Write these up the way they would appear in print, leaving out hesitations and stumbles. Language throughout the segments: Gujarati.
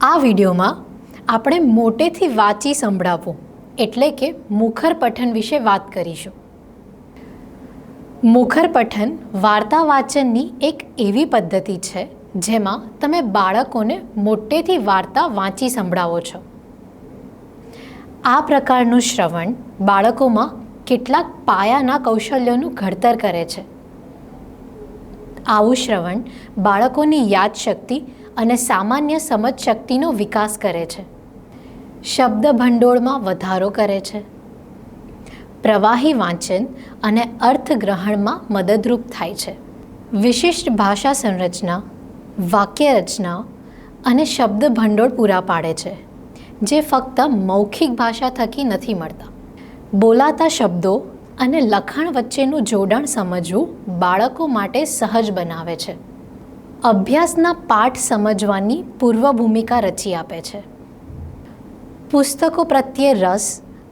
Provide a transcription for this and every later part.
આ વિડીયોમાં આપણે મોટેથી વાંચી સંભળાવવું એટલે કે મુખર પઠન વિશે વાત કરીશું. મુખર પઠન વાર્તા વાંચનની એક એવી પદ્ધતિ છે જેમાં તમે બાળકોને મોટેથી વાર્તા વાંચી સંભળાવો છો. આ પ્રકારનું શ્રવણ બાળકોમાં કેટલાક પાયાના કૌશલ્યોનું ઘડતર કરે છે. આવું શ્રવણ બાળકોની યાદશક્તિ અને સામાન્ય સમજ શક્તિનો વિકાસ કરે છે. શબ્દ ભંડોળમાં વધારો કરે છે. પ્રવાહી વાંચન અને અર્થગ્રહણમાં મદદરૂપ થાય છે. વિશિષ્ટ ભાષા સંરચના, વાક્ય રચના અને શબ્દ ભંડોળ પૂરા પાડે છે જે ફક્ત મૌખિક ભાષા થકી નથી મળતા. બોલાતા શબ્દો અને લખાણ વચ્ચેનું જોડાણ સમજવું બાળકો માટે સહજ બનાવે છે. અભ્યાસના પાઠ સમજવાની પૂર્વ ભૂમિકા રચી આપે છે. પુસ્તકો પ્રત્યે રસ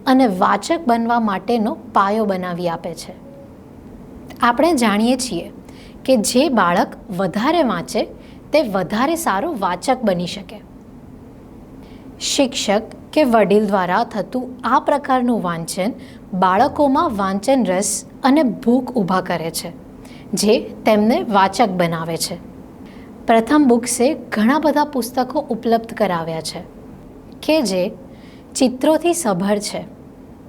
અને વાચક બનવા માટેનો પાયો બનાવી આપે છે. આપણે જાણીએ છીએ કે જે બાળક વધારે વાંચે તે વધારે સારો વાચક બની શકે. શિક્ષક કે વડીલ દ્વારા થતું આ પ્રકારનું વાંચન બાળકોમાં વાંચન રસ અને ભૂખ ઊભા કરે છે જે તેમને વાચક બનાવે છે. પ્રથમ બુક્સે ઘણા બધા પુસ્તકો ઉપલબ્ધ કરાવ્યા છે કે જે ચિત્રોથી સભર છે.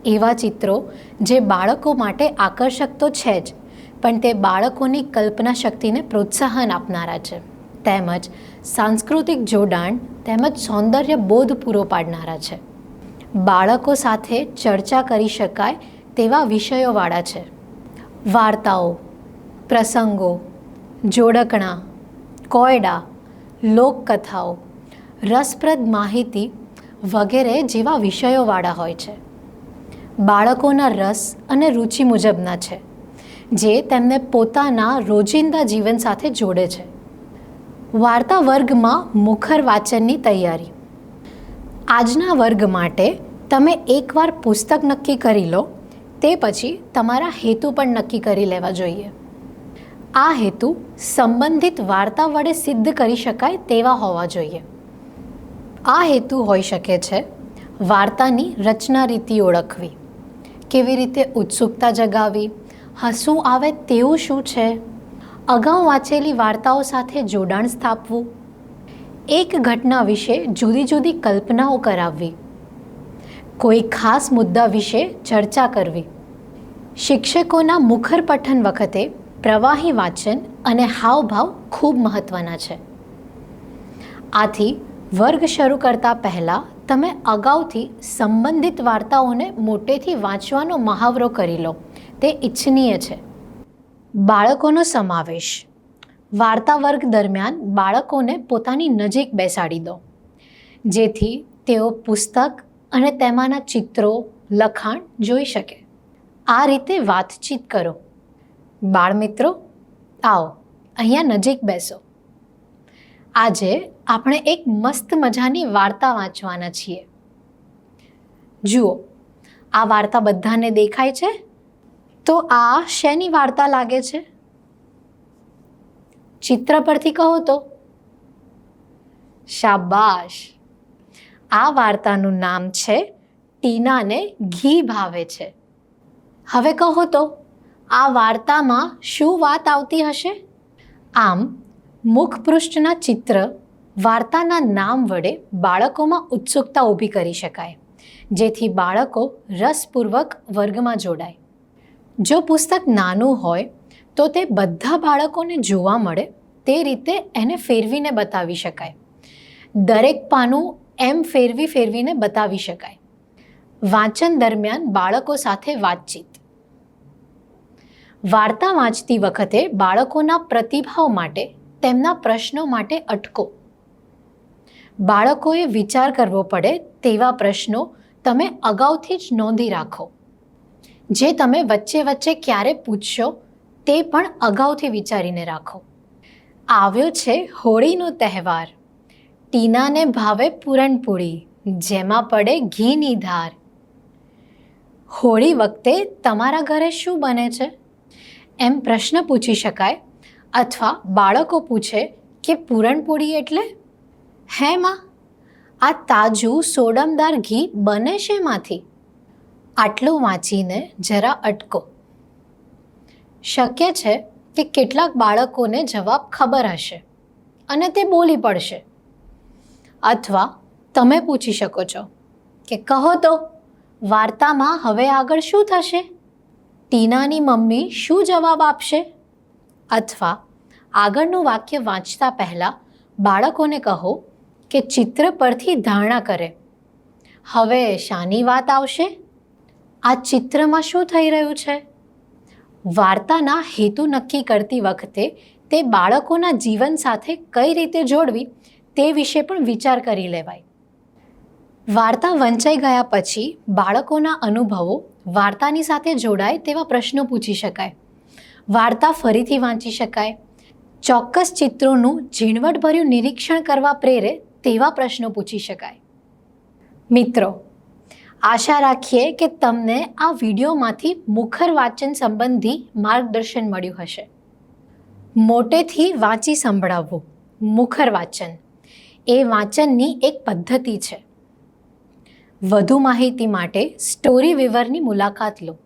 એવા ચિત્રો જે બાળકો માટે આકર્ષક તો છે જ, પણ તે બાળકોની કલ્પના શક્તિને પ્રોત્સાહન આપનારા છે તેમજ સાંસ્કૃતિક જોડાણ તેમજ સૌંદર્ય બોધ પૂરો પાડનારા છે. બાળકો સાથે ચર્ચા કરી શકાય તેવા વિષયોવાળા છે. વાર્તાઓ, પ્રસંગો, જોડકણા, કોયડા, લોકકથાઓ, રસપ્રદ માહિતી વગેરે જેવા વિષયોવાળા હોય છે. બાળકોના રસ અને રુચિ મુજબના છે જે તેમને પોતાના રોજિંદા જીવન સાથે જોડે છે. વાર્તા વર્ગમાં મુખર વાંચનની તૈયારી. આજના વર્ગ માટે તમે એકવાર પુસ્તક નક્કી કરી લો તે પછી તમારા હેતુ પણ નક્કી કરી લેવા જોઈએ. આ હેતુ સંબંધિત વાર્તા વડે સિદ્ધ કરી શકાય તેવા હોવા જોઈએ. આ હેતુ હોઈ શકે છે વાર્તાની રચના રીતિ ઓળખવી, કેવી રીતે ઉત્સુકતા જગાવી, હસવું આવે તેવું શું છે, અગાઉ વાંચેલી વાર્તાઓ સાથે જોડાણ સ્થાપવું, એક ઘટના વિશે જુદી જુદી કલ્પનાઓ કરાવવી, કોઈ ખાસ મુદ્દા વિશે ચર્ચા કરવી. શિક્ષકોના મુખર પઠન વખતે પ્રવાહી વાંચન અને હાવભાવ ખૂબ મહત્ત્વના છે. આથી વર્ગ શરૂ કરતા પહેલાં તમે અગાઉથી સંબંધિત વાર્તાઓને મોટેથી વાંચવાનો મહાવરો કરી લો તે ઇચ્છનીય છે. બાળકોનો સમાવેશ. વાર્તા વર્ગ દરમિયાન બાળકોને પોતાની નજીક બેસાડી દો જેથી તેઓ પુસ્તક અને તેમાંના ચિત્રો, લખાણ જોઈ શકે. આ રીતે વાતચીત કરો. બાળમિત્રો, આવો અહીંયા નજીક બેસો. આજે આપણે એક મસ્ત મજાની વાર્તા વાંચવાના છીએ. જુઓ, આ વાર્તા બધાને દેખાય છે? તો આ શેની વાર્તા લાગે છે? ચિત્ર પરથી કહો તો. શાબાશ! આ વાર્તાનું નામ છે ટીનાને ઘી ભાવે છે. હવે કહો તો આ વાર્તામાં શું વાત આવતી હશે? આમ મુખપૃષ્ઠના ચિત્ર વાર્તાના નામ વડે બાળકોમાં ઉત્સુકતા ઊભી કરી શકાય જેથી બાળકો રસપૂર્વક વર્ગમાં જોડાય. જો પુસ્તક નાનું હોય તો તે બધા બાળકોને જોવા મળે તે રીતે એને ફેરવીને બતાવી શકાય. દરેક પાનું એમ ફેરવીને બતાવી શકાય. વાંચન દરમિયાન બાળકો સાથે વાતચીત. વાર્તા વાંચતી વખતે બાળકોના પ્રતિભાવ માટે, તેમના પ્રશ્નો માટે અટકો. બાળકોએ વિચાર કરવો પડે તેવા પ્રશ્નો તમે અગાઉથી જ નોંધી રાખો. જે તમે વચ્ચે વચ્ચે ક્યારે પૂછશો તે પણ અગાઉથી વિચારીને રાખો. આવ્યો છે હોળીનો તહેવાર. ટીનાને ભાવે પૂરણપૂરી, જેમાં પડે ઘીની ધાર. હોળી વખતે તમારા ઘરે શું બને છે? એમ પ્રશ્ન પૂછી શકાય. અથવા બાળકો પૂછે કે પૂરણપૂરી એટલે? હે માં, આ તાજું સોડમદાર ઘી બને શેમાંથી? આટલું વાંચીને જરા અટકો. શક્ય છે કે કેટલાક બાળકોને જવાબ ખબર હશે અને તે બોલી પડશે. અથવા તમે પૂછી શકો છો કે કહો તો, વાર્તામાં હવે આગળ શું થશે? ટીનાની મમ્મી શું જવાબ આપશે? અથવા આગળનું વાક્ય વાંચતા પહેલાં બાળકોને કહો કે ચિત્ર પરથી ધારણા કરે. હવે શાની વાત આવશે? આ ચિત્રમાં શું થઈ રહ્યું છે? વાર્તાના હેતુ નક્કી કરતી વખતે તે બાળકોના જીવન સાથે કઈ રીતે જોડવી તે વિશે પણ વિચાર કરી લેવાય. વાર્તા વંચાઈ ગયા પછી બાળકોના અનુભવો વાર્તાની સાથે જોડાય તેવા પ્રશ્નો પૂછી શકાય. વાર્તા ફરીથી વાંચી શકાય. ચોક્કસ ચિત્રોનું ઝીણવટભર્યું નિરીક્ષણ કરવા પ્રેરે તેવા પ્રશ્નો પૂછી શકાય. મિત્રો, આશા રાખીએ કે તમને આ વિડીયોમાંથી મુખર વાંચન સંબંધી માર્ગદર્શન મળ્યું હશે. મોટેથી વાંચી સંભળાવવું, મુખર વાંચન એ વાંચનની એક પદ્ધતિ છે. વધુ માહિતી માટે સ્ટોરી વિવરની મુલાકાત લો.